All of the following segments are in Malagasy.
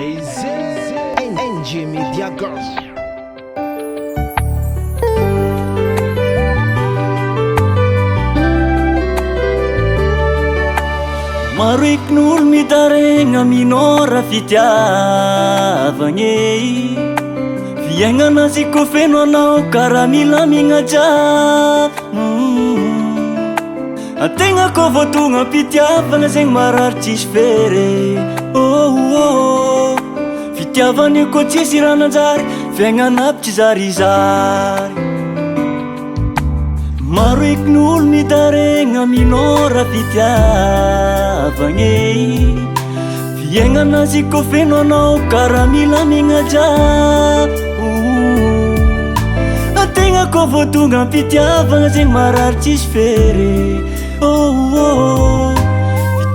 Gasy NG Media Girls. Maro ekon'olo midaregna minora fitiavagne fiaignana sy koa feno anao karaha milamigna jiaby antegna koa voatogna mpitiavagna zegny marary tsisy fery fitiavagna koa tsisy rananjary fiaignana aby tsy zarizary maro ekon'olo midaregna minora fitiavagne fiaignana sy koa feno anao karaha milamigna jiaby antegna koa voatogna mpitiavagna zegny marary tsisy fery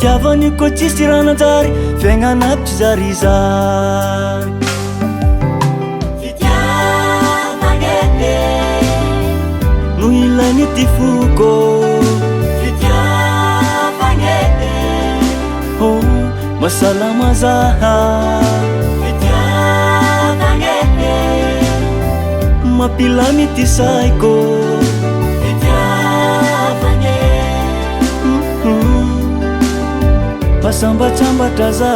fitiavagna koa tsisy rananjary fiaignana aby tsy zarizary no ilagny ty foko fitiavagna masalama zaha fitiavagna mampilamy ty saiko fitiavagna masambatsambatra za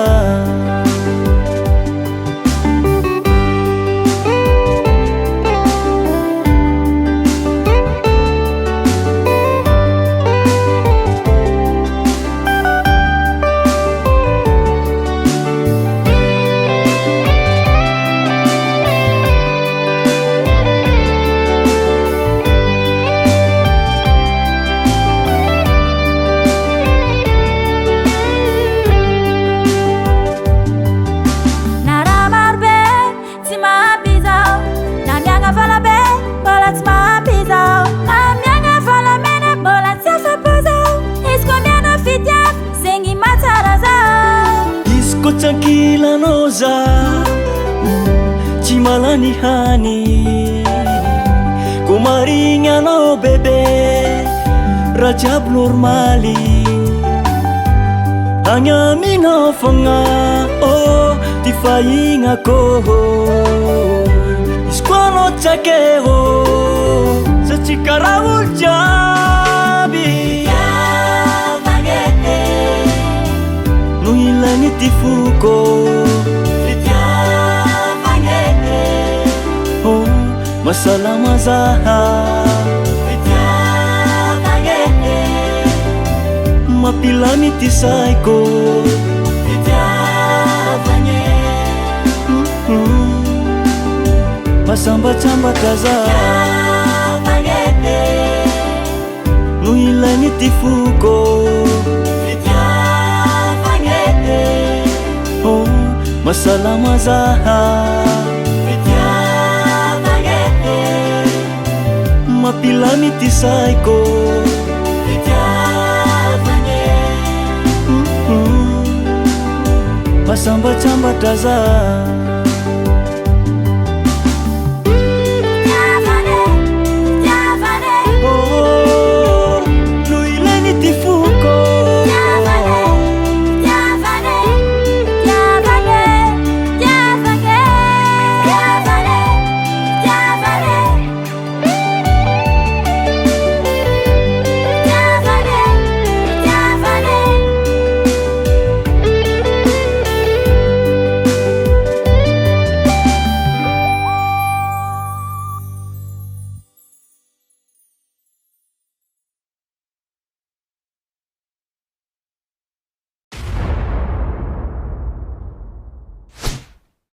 tsankilano za tsy malany hany ko marignagnao bebe raha jiaby normaly agny aminao fogna ty fahignako izy koa anao tsakeo satria karaha olo jiaby no ilagny ty foko fitiavagna masalama zaha fitiavagna mampilamy ty saiko fitiavagna masambatsambatra za no ilagny ty foko masalama zaha fitiavagna mampilamy ty saiko fitiavagna masambatsambatra za